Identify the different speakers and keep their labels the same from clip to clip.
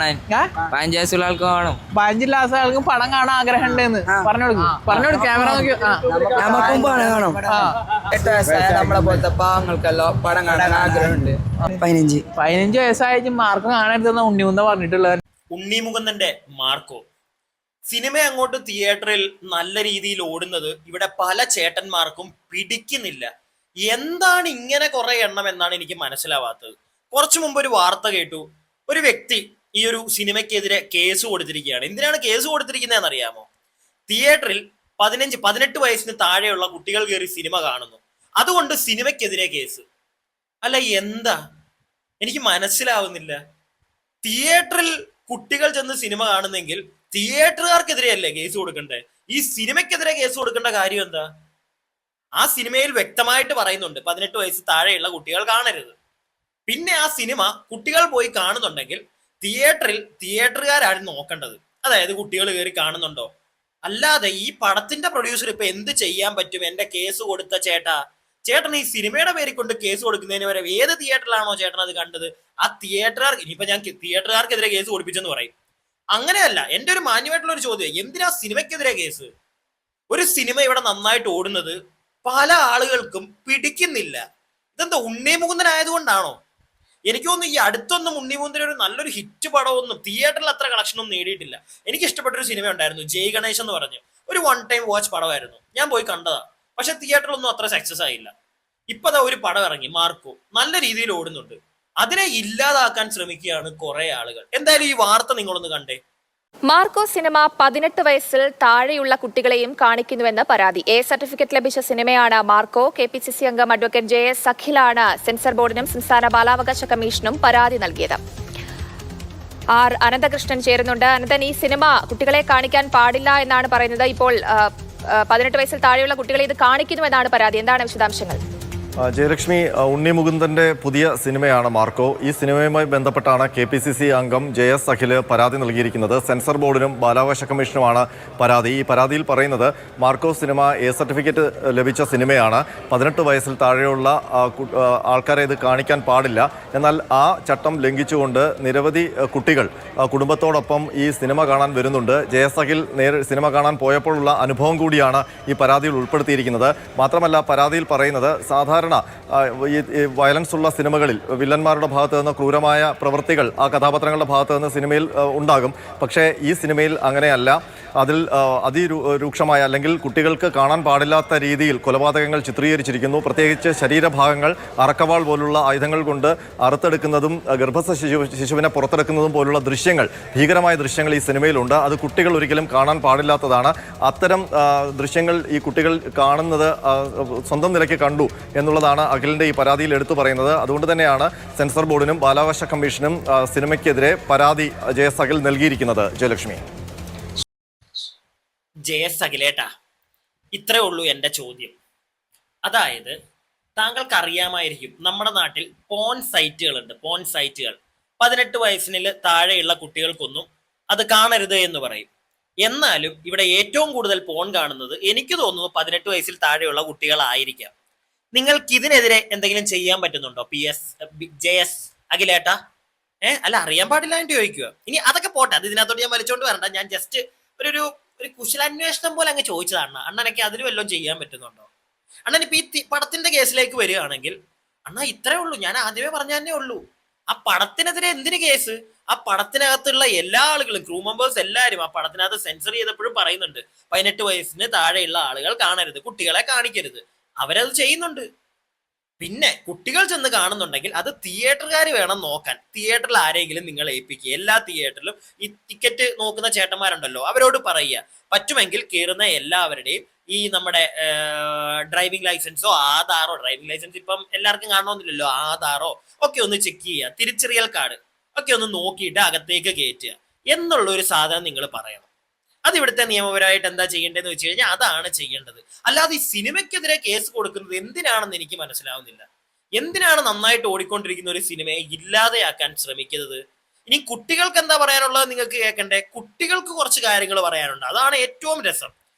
Speaker 1: 15 വയസ്സുള്ള ആൾക്ക് കാണും.
Speaker 2: 15 ക്ലാസ് ആൾക്ക് പടം കാണാൻ ആഗ്രഹം ഉണ്ടെന്ന് പറഞ്ഞോട് ക്യാമറ നോക്കി.
Speaker 1: നമുക്കും പടം കാണും. 8 വയസ്സായ നമ്മളെ പോലത്തെ പാവങ്ങൾക്കെല്ലാം പടം കാണാൻ ആഗ്രഹമുണ്ട്. 15
Speaker 2: വയസ്സായിട്ട് മാർക്ക് കാണരുതെന്ന് ഉണ്ണിമുന്ത പറഞ്ഞിട്ടുള്ളത്.
Speaker 3: ഉണ്ണിമുകുന്ദന്റെ മാർക്കോ സിനിമ അങ്ങോട്ട് തിയേറ്ററിൽ നല്ല രീതിയിൽ ഓടുന്നത് ഇവിടെ പല ചേട്ടന്മാർക്കും പിടിക്കുന്നില്ല. എന്താണ് ഇങ്ങനെ കുറെ എണ്ണം എന്നാണ് എനിക്ക് മനസ്സിലാവാത്തത്. കുറച്ചു മുമ്പ് ഒരു വാർത്ത കേട്ടു, ഒരു വ്യക്തി ഈ ഒരു സിനിമയ്ക്കെതിരെ കേസ് കൊടുത്തിരിക്കുകയാണ്. എന്തിനാണ് കേസ് കൊടുത്തിരിക്കുന്നതെന്ന് അറിയാമോ? തിയേറ്ററിൽ 18 വയസ്സിന് താഴെയുള്ള കുട്ടികൾ കയറി സിനിമ കാണുന്നു, അതുകൊണ്ട് സിനിമയ്ക്കെതിരെ കേസ്. അല്ല എന്താ എനിക്ക് മനസ്സിലാവുന്നില്ല. തിയേറ്ററിൽ കുട്ടികൾ ചെന്ന് സിനിമ കാണുന്നെങ്കിൽ തിയേറ്ററുകാർക്കെതിരെയല്ലേ കേസ് കൊടുക്കണ്ടേ? ഈ സിനിമയ്ക്കെതിരെ കേസ് കൊടുക്കേണ്ട കാര്യം എന്താ? ആ സിനിമയിൽ വ്യക്തമായിട്ട് പറയുന്നുണ്ട് 18 വയസ്സ് താഴെയുള്ള കുട്ടികൾ കാണരുത്. പിന്നെ ആ സിനിമ കുട്ടികൾ പോയി കാണുന്നുണ്ടെങ്കിൽ തിയേറ്ററുകാരാണ് നോക്കേണ്ടത്. അതായത് കുട്ടികൾ കയറി കാണുന്നുണ്ടോ, അല്ലാതെ ഈ പടത്തിന്റെ പ്രൊഡ്യൂസർ ഇപ്പൊ എന്ത് ചെയ്യാൻ പറ്റും? എന്റെ കേസ് കൊടുത്ത ചേട്ടൻ ഈ സിനിമയുടെ പേരിൽ കൊണ്ട് കേസ് കൊടുക്കുന്നതിന് വരെ ഏത് തിയേറ്ററിലാണോ ചേട്ടൻ അത് കണ്ടത്, ആ തിയേറ്ററുകാർ ഇനിയിപ്പോ ഞാൻ തിയേറ്ററുകാർക്കെതിരെ കേസ് കൊടുപ്പിച്ചെന്ന് പറയും. അങ്ങനെയല്ല. എന്റെ ഒരു മാന്യമായിട്ടുള്ള ഒരു ചോദ്യം, എന്തിനാ സിനിമയ്ക്കെതിരെ കേസ്? ഒരു സിനിമ ഇവിടെ നന്നായിട്ട് ഓടുന്നത് പല ആളുകൾക്കും പിടിക്കുന്നില്ല. ഇതെന്താ ഉണ്ണിമുകുന്ദൻ ആയതുകൊണ്ടാണോ? എനിക്ക് തോന്നുന്നു ഈ അടുത്തൊന്നും ഉണ്ണിമുകുന്ദൻ ഒരു നല്ലൊരു ഹിറ്റ് പടമൊന്നും തിയേറ്ററിൽ അത്ര കളക്ഷനൊന്നും നേടിയിട്ടില്ല. എനിക്ക് ഇഷ്ടപ്പെട്ടൊരു സിനിമ ഉണ്ടായിരുന്നു, ജയ് ഗണേശ് എന്ന് പറഞ്ഞ്. ഒരു 1 ടൈം വാച്ച് പടമായിരുന്നു, ഞാൻ പോയി കണ്ടതാ. പക്ഷെ തിയേറ്ററിലൊന്നും അത്ര സക്സസ് ആയില്ല. ഇപ്പതാ ഒരു പടം ഇറങ്ങി, മാർക്കോ, നല്ല രീതിയിൽ ഓടുന്നുണ്ട്. അതിനെ ഇല്ലാതാക്കാൻ ശ്രമിക്കുകയാണ് കുറെ ആളുകൾ. എന്തായാലും ഈ വാർത്ത നിങ്ങളൊന്ന് കണ്ടേ.
Speaker 4: മാർക്കോ സിനിമ 18 വയസ്സിൽ താഴെയുള്ള കുട്ടികളെയും കാണിക്കുന്നുവെന്ന് പരാതി. എ സർട്ടിഫിക്കറ്റ് ലഭിച്ച സിനിമയാണ് മാർക്കോ. KPCC അംഗം അഡ്വക്കേറ്റ് JS അഖിലാണ് സെൻസർ ബോർഡിനും സംസ്ഥാന ബാലാവകാശ കമ്മീഷനും പരാതി നൽകിയത്. ആർ അനന്തകൃഷ്ണൻ ചേരുന്നുണ്ട്. അനന്തൻ, ഈ സിനിമ കുട്ടികളെ കാണിക്കാൻ പാടില്ല എന്നാണ് പറയുന്നത്. ഇപ്പോൾ 18 വയസ്സിൽ താഴെയുള്ള കുട്ടികളെ ഇത് കാണിക്കുന്നുവെന്നാണ് പരാതി. എന്താണ് വിശദാംശങ്ങൾ?
Speaker 5: ജയലക്ഷ്മി, ഉണ്ണിമുകുന്ദന്റെ പുതിയ സിനിമയാണ് മാർക്കോ. ഈ സിനിമയുമായി ബന്ധപ്പെട്ടാണ് KPCC അംഗം JS അഖിൽ പരാതി നൽകിയിരിക്കുന്നത്. സെൻസർ ബോർഡിനും ബാലാവകാശ കമ്മീഷനുമാണ് പരാതി. ഈ പരാതിയിൽ പറയുന്നത് മാർക്കോ സിനിമ A സർട്ടിഫിക്കറ്റ് ലഭിച്ച സിനിമയാണ്. 18 വയസ്സിൽ താഴെയുള്ള ആൾക്കാരെ ഇത് കാണിക്കാൻ പാടില്ല. എന്നാൽ ആ ചട്ടം ലംഘിച്ചുകൊണ്ട് നിരവധി കുട്ടികൾ കുടുംബത്തോടൊപ്പം ഈ സിനിമ കാണാൻ വരുന്നുണ്ട്. JS അഖിൽ സിനിമ കാണാൻ പോയപ്പോഴുള്ള അനുഭവം കൂടിയാണ് ഈ പരാതിയിൽ ഉൾപ്പെടുത്തിയിരിക്കുന്നത്. മാത്രമല്ല, പരാതിയിൽ പറയുന്നത് സാധാരണ ഈ വയലൻസ് ഉള്ള സിനിമകളിൽ വില്ലന്മാരുടെ ഭാഗത്ത് നിന്ന് ക്രൂരമായ പ്രവൃത്തികൾ ആ കഥാപാത്രങ്ങളുടെ ഭാഗത്ത് നിന്ന് സിനിമയിൽ ഉണ്ടാകും. പക്ഷേ ഈ സിനിമയിൽ അങ്ങനെയല്ല. അതിൽ അതിരൂക്ഷമായ അല്ലെങ്കിൽ കുട്ടികൾക്ക് കാണാൻ പാടില്ലാത്ത രീതിയിൽ കൊലപാതകങ്ങൾ ചിത്രീകരിച്ചിരിക്കുന്നു. പ്രത്യേകിച്ച് ശരീരഭാഗങ്ങൾ അറക്കവാൾ പോലുള്ള ആയുധങ്ങൾ കൊണ്ട് അറുത്തെടുക്കുന്നതും ഗർഭസ്ഥ ശിശുവിനെ പുറത്തെടുക്കുന്നതും പോലുള്ള ദൃശ്യങ്ങൾ, ഭീകരമായ ദൃശ്യങ്ങൾ ഈ സിനിമയിലുണ്ട്. അത് കുട്ടികൾ ഒരിക്കലും കാണാൻ പാടില്ലാത്തതാണ്. അത്തരം ദൃശ്യങ്ങൾ ഈ കുട്ടികൾ കാണുന്നത് സ്വന്തം നിലയ്ക്ക് കണ്ടു എന്നുള്ളതാണ് അഖിലിന്റെ ഈ പരാതിയിൽ എടുത്തു പറയുന്നത്. അതുകൊണ്ട് തന്നെയാണ് സെൻസർ ബോർഡിനും ബാലാവകാശ കമ്മീഷനും സിനിമയ്ക്കെതിരെ പരാതി JS അഖിൽ നൽകിയിരിക്കുന്നത്. ജയലക്ഷ്മി,
Speaker 3: JS അഖിലേട്ടാ, ഇത്രേ ഉള്ളൂ എൻ്റെ ചോദ്യം. അതായത് താങ്കൾക്ക് അറിയാമായിരിക്കും, നമ്മുടെ നാട്ടിൽ പോൺ സൈറ്റുകളുണ്ട്. 18 വയസ്സിന് താഴെയുള്ള കുട്ടികൾക്കൊന്നും അത് കാണരുത് എന്ന് പറയും. എന്നാലും ഇവിടെ ഏറ്റവും കൂടുതൽ പോൺ കാണുന്നത് എനിക്ക് തോന്നുന്നു 18 വയസ്സിൽ താഴെയുള്ള കുട്ടികളായിരിക്കാം. നിങ്ങൾക്ക് ഇതിനെതിരെ എന്തെങ്കിലും ചെയ്യാൻ പറ്റുന്നുണ്ടോ JS അഖിലേട്ടാ? അല്ല, അറിയാൻ പാടില്ല എന്ന് ചോദിക്കുക. ഇനി അതൊക്കെ പോട്ടെ, അത് ഇതിനകത്തോട്ട് ഞാൻ വലിച്ചോണ്ട് വരണ്ട. ഞാൻ ജസ്റ്റ് ഒരു കുശലാന്വേഷണം പോലെ അങ്ങ് ചോദിച്ചതാണ്. അണ്ണനൊക്കെ അതിന് വല്ലതും ചെയ്യാൻ പറ്റുന്നുണ്ടോ? അണ്ണൻ ഇപ്പൊ ഈ പടത്തിന്റെ കേസിലേക്ക് വരികയാണെങ്കിൽ, അണ്ണാ ഇത്രേ ഉള്ളൂ, ഞാൻ ആദ്യമേ പറഞ്ഞ തന്നെ ഉള്ളൂ. ആ പടത്തിനെതിരെ എന്തിന് കേസ്? ആ പടത്തിനകത്തുള്ള എല്ലാ ആളുകളും, ക്രൂ മെമ്പേഴ്സ് എല്ലാവരും ആ പടത്തിനകത്ത് സെൻസർ ചെയ്തപ്പോഴും പറയുന്നുണ്ട് 18 വയസ്സിന് താഴെയുള്ള ആളുകൾ കാണരുത്, കുട്ടികളെ കാണിക്കരുത്. അവരത് ചെയ്യുന്നുണ്ട്. പിന്നെ കുട്ടികൾ ചെന്ന് കാണുന്നുണ്ടെങ്കിൽ അത് തിയേറ്ററുകാർ വേണം നോക്കാൻ. തിയേറ്ററിൽ ആരെങ്കിലും നിങ്ങൾ ഏൽപ്പിക്കുക. എല്ലാ തിയേറ്ററിലും ഈ ടിക്കറ്റ് നോക്കുന്ന ചേട്ടന്മാരുണ്ടല്ലോ, അവരോട് പറയുക, പറ്റുമെങ്കിൽ കയറുന്ന എല്ലാവരുടെയും ഈ നമ്മുടെ ഡ്രൈവിംഗ് ലൈസൻസോ ആധാറോ, ഡ്രൈവിംഗ് ലൈസൻസ് ഇപ്പം എല്ലാവർക്കും കാണണമെന്നില്ലല്ലോ, ആധാറോ ഒക്കെ ഒന്ന് ചെക്ക് ചെയ്യുക, തിരിച്ചറിയൽ കാർഡ് ഒക്കെ ഒന്ന് നോക്കിയിട്ട് അകത്തേക്ക് കയറ്റുക എന്നുള്ള ഒരു സാധനം നിങ്ങൾ പറയണം. അത് ഇവിടുത്തെ നിയമപരമായിട്ട് എന്താ ചെയ്യേണ്ടതെന്ന് വെച്ച് കഴിഞ്ഞാൽ അതാണ് ചെയ്യേണ്ടത്. അല്ലാതെ ഈ സിനിമയ്ക്കെതിരെ കേസ് കൊടുക്കുന്നത് എന്തിനാണെന്ന് എനിക്ക് മനസ്സിലാവുന്നില്ല. എന്തിനാണ് നന്നായിട്ട് ഓടിക്കൊണ്ടിരിക്കുന്ന ഒരു സിനിമയെ ഇല്ലാതെയാക്കാൻ ശ്രമിക്കുന്നത്? ഇനി കുട്ടികൾക്ക് എന്താ പറയാനുള്ളത് നിങ്ങൾക്ക് കേൾക്കണ്ടേ? കുട്ടികൾക്ക് കുറച്ച് കാര്യങ്ങൾ പറയാനുണ്ട്. അതാണ് ഏറ്റവും രസം.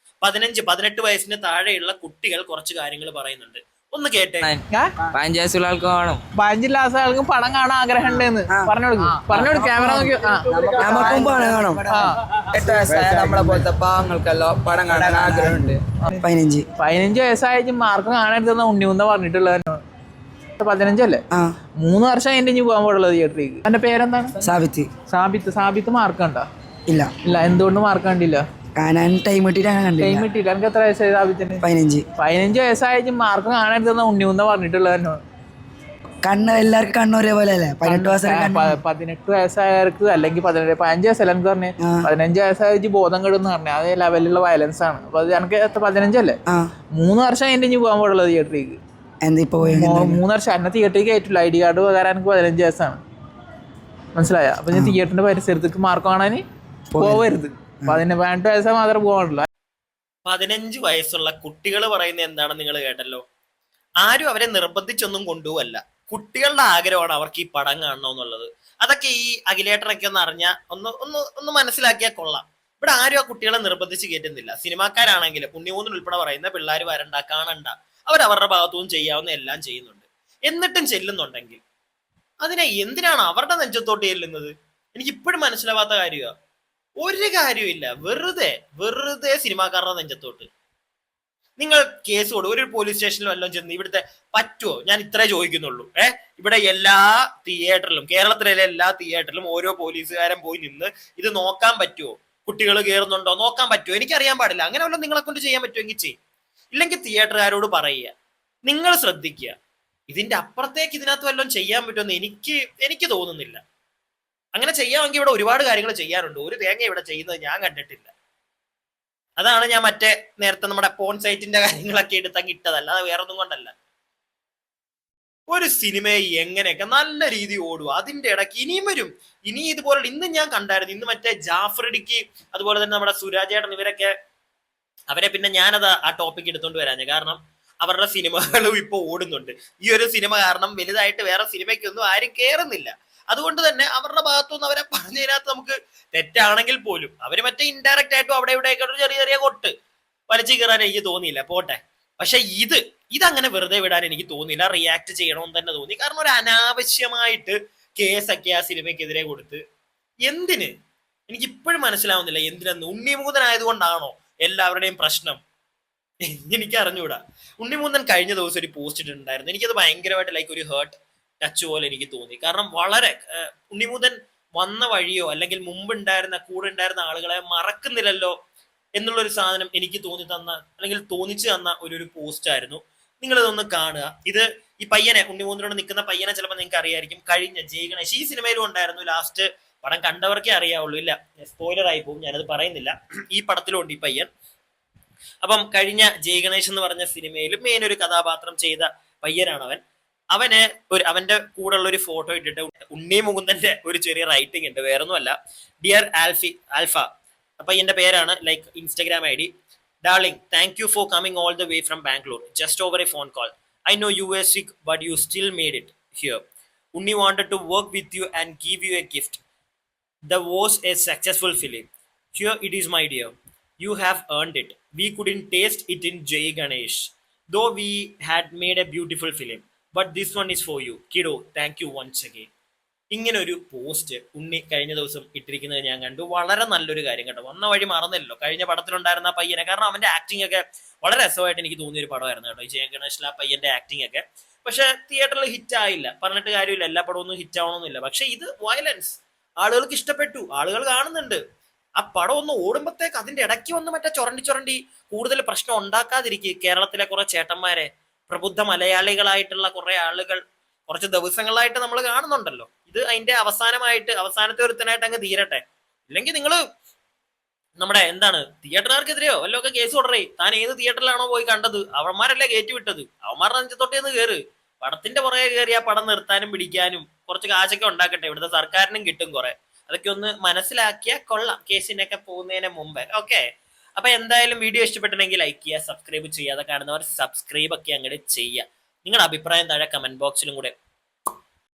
Speaker 3: 18 വയസ്സിന് താഴെയുള്ള കുട്ടികൾ കുറച്ച് കാര്യങ്ങൾ പറയുന്നുണ്ട്. ഒന്ന് കേട്ടെ.
Speaker 1: 15 വയസ്സുള്ള ആൾക്ക് കാണും.
Speaker 2: 15 ക്ലാസ് ആൾക്ക് പടം കാണാൻ ആഗ്രഹം ഉണ്ടെന്ന് പറഞ്ഞോട് ക്യാമറ നോക്കി.
Speaker 1: നമുക്കും പടം കാണും. 8 വയസ്സായ നമ്മളെ പോലത്തെ പാവങ്ങൾക്കെല്ലാം പടം കാണാൻ ആഗ്രഹമുണ്ട്.
Speaker 2: 15 വയസ്സായിട്ട് മാർക്ക് കാണരുതെന്ന് ഉണ്ണിമുന്ന പറഞ്ഞിട്ടുള്ളത്. 15 അല്ലേ? 3 വർഷം അതിന്റെ ഇനി പോകാൻ പാടുള്ളത് തിയേറ്ററിലേക്ക്. എന്റെ പേരെന്താണ്? സാബിത്ത് മാർക്ക് കണ്ടോ? ഇല്ല. എന്തുകൊണ്ട് മാർക്ക് കണ്ടില്ല?
Speaker 1: ടൈം കിട്ടിയില്ല.
Speaker 2: എനിക്ക് എത്ര വയസ്സായി സാബിത്തിന്? 15 വയസ്സായിട്ട് മാർക്ക് കാണരുതെന്ന് ഉണ്ണിമുന്ന പറഞ്ഞിട്ടുള്ളത്.
Speaker 1: എല്ലാവർക്കും കണ്ണു ഒരേപോലെ അല്ലേ?
Speaker 2: 18 വയസ്സായവർക്ക് അല്ലെങ്കിൽ 15 വയസ്സല്ല എന്ന് പറഞ്ഞേ. 15 വയസ്സായിട്ട് ബോധം കെടുന്ന് പറഞ്ഞേ അതേ ലെവലിലുള്ള വയലൻസ് ആണ്. അപ്പൊ അത് എനിക്ക് 15 അല്ലേ? 3 വർഷം അതിന്റെ ഇനി പോകാൻ പാടുള്ളത് തിയേറ്ററിലേക്ക്. 3 വർഷം എന്നെ തിയേറ്ററിൽ കയറ്റില്ല. ID കാർഡ് പകരം എനിക്ക് 15 വയസ്സാണ്. മനസ്സിലായ? അപ്പൊ ഞാൻ തിയേറ്ററിന്റെ പരിസരത്തേക്ക് മാർക്ക് കാണാൻ പോവരുത്. 18 വയസ്സാ മാത്രമേ പോകാനുള്ളൂ.
Speaker 3: 15 വയസ്സുള്ള കുട്ടികൾ പറയുന്നത് എന്താണെന്ന് നിങ്ങൾ കേട്ടല്ലോ. ആരും അവരെ നിർബന്ധിച്ചൊന്നും കൊണ്ടുപോകല്ല. കുട്ടികളുടെ ആഗ്രഹമാണ് അവർക്ക് ഈ പടം കാണണമെന്നുള്ളത്. അതൊക്കെ ഈ അഖിലേട്ടനൊക്കെ ഒന്ന് അറിഞ്ഞാൽ ഒന്ന് മനസ്സിലാക്കിയാൽ കൊള്ളാം. ഇവിടെ ആരും ആ കുട്ടികളെ നിർബന്ധിച്ച് കയറ്റുന്നില്ല. സിനിമാക്കാരാണെങ്കിലും ഉണ്ണിമൂന്നിൽ ഉൾപ്പെടെ പറയുന്ന പിള്ളേർ വരണ്ട, കാണണ്ട, അവരവരുടെ ഭാഗത്തുനിന്ന് ചെയ്യാവുന്ന എല്ലാം ചെയ്യുന്നുണ്ട്. എന്നിട്ടും ചെല്ലുന്നുണ്ടെങ്കിൽ അതിനെ എന്തിനാണ് അവരുടെ നെഞ്ചത്തോട്ട് ചെല്ലുന്നത്? എനിക്ക് ഇപ്പോഴും മനസ്സിലാവാത്ത കാര്യമാണ്. ഒരു കാര്യമില്ല, വെറുതെ സിനിമാക്കാരുടെ നെഞ്ചത്തോട്ട്. നിങ്ങൾ കേസ് കൊടുക്കും. ഒരു പോലീസ് സ്റ്റേഷനിൽ വല്ലതും ചെന്ന് ഇവിടുത്തെ പറ്റുമോ? ഞാൻ ഇത്രേ ചോദിക്കുന്നുള്ളൂ. ഇവിടെ എല്ലാ തിയേറ്ററിലും, കേരളത്തിലെ എല്ലാ തിയേറ്ററിലും ഓരോ പോലീസുകാരൻ പോയി നിന്ന് ഇത് നോക്കാൻ പറ്റുമോ? കുട്ടികൾ കയറുന്നുണ്ടോ നോക്കാൻ പറ്റുമോ? എനിക്കറിയാൻ പാടില്ല. അങ്ങനെ വല്ലതും നിങ്ങളെ കൊണ്ട് ചെയ്യാൻ പറ്റുമെങ്കിൽ ചെയ്യും. ഇല്ലെങ്കിൽ തിയേറ്ററുകാരോട് പറയുക, നിങ്ങൾ ശ്രദ്ധിക്കുക. ഇതിന്റെ അപ്പുറത്തേക്ക് ഇതിനകത്ത് വല്ലതും ചെയ്യാൻ പറ്റുമെന്ന് എനിക്ക് തോന്നുന്നില്ല. അങ്ങനെ ചെയ്യാമെങ്കിൽ ഇവിടെ ഒരുപാട് കാര്യങ്ങൾ ചെയ്യാറുണ്ട്. ഒരു തേങ്ങ ഇവിടെ ചെയ്യുന്നത് ഞാൻ കണ്ടിട്ടില്ല. അതാണ് ഞാൻ നേരത്തെ നമ്മുടെ പോൺ സൈറ്റിന്റെ കാര്യങ്ങളൊക്കെ എടുത്തങ്ങ് ഇട്ടതല്ല, അത് വേറൊന്നും കൊണ്ടല്ല. ഒരു സിനിമയെ എങ്ങനെയൊക്കെ നല്ല രീതി ഓടുക, അതിന്റെ ഇടയ്ക്ക് ഇനിയും വരും. ഇനി ഇതുപോലെ ഇന്ന് ഞാൻ കണ്ടായിരുന്നു. ഇന്ന് ജാഫ്രിഡിക്ക് അതുപോലെ തന്നെ നമ്മുടെ സുരാജേട്ടൻ ഇവരൊക്കെ, അവരെ പിന്നെ ഞാനത് ആ ടോപ്പിക് എടുത്തോണ്ട് വരാഞ്ഞ കാരണം അവരുടെ സിനിമകളും ഇപ്പൊ ഓടുന്നുണ്ട്. ഈ ഒരു സിനിമ കാരണം വലുതായിട്ട് വേറെ സിനിമയ്ക്കൊന്നും ആരും കയറുന്നില്ല. അതുകൊണ്ട് തന്നെ അവരുടെ ഭാഗത്തുനിന്ന് അവരെ പറഞ്ഞതിനകത്ത് നമുക്ക് തെറ്റാണെങ്കിൽ പോലും അവര് ഇൻഡയറക്റ്റ് ആയിട്ടും അവിടെ ഇവിടെയൊക്കെ ചെറിയ കൊട്ട് വലിച്ചു കയറാൻ എനിക്ക് തോന്നിയില്ല. പോട്ടെ. പക്ഷെ ഇതങ്ങനെ വെറുതെ വിടാൻ എനിക്ക് തോന്നിയില്ല. റിയാക്ട് ചെയ്യണമെന്ന് തന്നെ തോന്നി. കാരണം ഒരു അനാവശ്യമായിട്ട് കേസൊക്കെ ആ സിനിമയ്ക്കെതിരെ കൊടുത്ത് എന്തിന്? എനിക്ക് ഇപ്പോഴും മനസ്സിലാവുന്നില്ല എന്തിനെന്ന്. ഉണ്ണിമൂതനായതുകൊണ്ടാണോ എല്ലാവരുടെയും പ്രശ്നം? എനിക്ക് അറിഞ്ഞുകൂടാ. ഉണ്ണിമൂന്നൻ കഴിഞ്ഞ ദിവസം ഒരു പോസ്റ്റ് ഇട്ടിട്ടുണ്ടായിരുന്നു. എനിക്കത് ഭയങ്കരമായിട്ട് ഒരു ഹേർട്ട് ടച്ച് പോലെ എനിക്ക് തോന്നി. കാരണം വളരെ ഉണ്ണിമൂതൻ വന്ന വഴിയോ അല്ലെങ്കിൽ കൂടെ ഉണ്ടായിരുന്ന ആളുകളെ മറക്കുന്നില്ലല്ലോ എന്നുള്ളൊരു സാധനം എനിക്ക് തോന്നിച്ചു തന്ന ഒരു പോസ്റ്റ് ആയിരുന്നു. നിങ്ങൾ ഇതൊന്ന് കാണുക. ഇത് ഈ പയ്യനെ, ഉണ്ണിമൂന്നനോട് നിൽക്കുന്ന പയ്യനെ ചിലപ്പോൾ നിങ്ങൾക്ക് അറിയായിരിക്കും. കഴിഞ്ഞ ജയ് ഗണേഷ് ഈ സിനിമയിലും ഉണ്ടായിരുന്നു. ലാസ്റ്റ് പടം കണ്ടവർക്കേ അറിയാവുള്ളൂ. ഇല്ല, സ്പോയിലർ ആയി പോകും, ഞാനത് പറയുന്നില്ല. ഈ പടത്തിലും ഉണ്ട് ഈ പയ്യൻ. അപ്പം കഴിഞ്ഞ ജയ് ഗണേഷ് എന്ന് പറഞ്ഞ സിനിമയിൽ മെയിൻ ഒരു കഥാപാത്രം ചെയ്ത പയ്യനാണ് അവൻ. അവന്റെ കൂടെ ഉള്ള ഒരു ഫോട്ടോ ഇട്ടിട്ട് ഉണ്ണി മുകുന്ദന്റെ ഒരു ചെറിയ റൈറ്റിംഗ് ഉണ്ട്. വേറൊന്നുമല്ല, ഡിയർ ആൽഫ. അപ്പൊ എന്റെ പേരാണ്, Instagram ID. Darling, thank you for coming all the way from Bangalore. Just over a phone call. I know you were sick, but you still made it here. Unni wanted to work with you and give you a gift. That was a successful film. Here it is, my dear. You have earned it. We couldn't taste it in Jay Ganesh, though we had made a beautiful film. But this one is for you, kiddo. Thank you once again. ഇങ്ങനെ ഒരു post ഉണ്ണി കഴിഞ്ഞ ദിവസം ഇട്ടിരിക്കുന്നത് ഞാൻ കണ്ടു. വളരെ നല്ലൊരു കാര്യം കേട്ടോ. വന്ന വഴി മറന്നില്ലല്ലോ. കഴിഞ്ഞ പടത്തിലുണ്ടായിരുന്ന ആ പയ്യനെ, കാരണം അവന്റെ ആക്ടിങ് ഒക്കെ വളരെ രസമായിട്ട് എനിക്ക് തോന്നിയൊരു പടമായിരുന്നു കേട്ടോ. ഈ ജയ ഗണേഷിലെ ആ പയ്യന്റെ ആക്ടിങ് ഒക്കെ. പക്ഷെ തിയേറ്ററിൽ ഹിറ്റ് ആയില്ല. പറഞ്ഞിട്ട് കാര്യമില്ല, എല്ലാ പടമൊന്നും ഹിറ്റ് ആവണമെന്നില്ല. പക്ഷെ ഇത് വയലൻസ് ആളുകൾക്ക് ഇഷ്ടപ്പെട്ടു, ആളുകൾ കാണുന്നുണ്ട്. ആ പടം ഒന്ന് ഓടുമ്പോഴത്തേക്ക് അതിന്റെ ഇടയ്ക്ക് വന്ന് ചുരണ്ടി കൂടുതൽ പ്രശ്നം ഉണ്ടാക്കാതിരിക്കുക. കേരളത്തിലെ കുറെ ചേട്ടന്മാരെ, പ്രബുദ്ധ മലയാളികളായിട്ടുള്ള കുറെ ആളുകൾ കുറച്ച് ദിവസങ്ങളായിട്ട് നമ്മൾ കാണുന്നുണ്ടല്ലോ. ഇത് അതിന്റെ അവസാനത്തെ ഒരുത്തനായിട്ട് അങ്ങ് തീരട്ടെ. ഇല്ലെങ്കിൽ നിങ്ങൾ നമ്മുടെ തിയേറ്ററുകാർക്കെതിരെയോ വല്ലതൊക്കെ കേസ് കൊടുറേ. താൻ ഏത് തിയേറ്ററിലാണോ പോയി കണ്ടത്, അവന്മാരല്ലേ കയറ്റി വിട്ടത്, അവന്മാരുടെ നെഞ്ചത്തൊട്ടേന്ന് കയറ്. പടത്തിന്റെ പുറകെ കയറി ആ പടം നിർത്താനും പിടിക്കാനും കുറച്ച് കാശൊക്കെ ഉണ്ടാക്കട്ടെ. ഇവിടുത്തെ സർക്കാരിനും കിട്ടും കുറെ. അതൊക്കെ ഒന്ന് മനസ്സിലാക്കിയാൽ കൊള്ളാം, കേസിനൊക്കെ പോകുന്നതിന് മുമ്പേ. ഓക്കെ, അപ്പൊ എന്തായാലും വീഡിയോ ഇഷ്ടപ്പെട്ടെങ്കിൽ ലൈക്ക് ചെയ്യുക, സബ്സ്ക്രൈബ് ചെയ്യാതെ കാണുന്നവർ സബ്സ്ക്രൈബ് ഒക്കെ അങ്ങോട്ട് ചെയ്യുക. നിങ്ങളുടെ അഭിപ്രായം താഴെ കമന്റ് ബോക്സിലും കൂടെ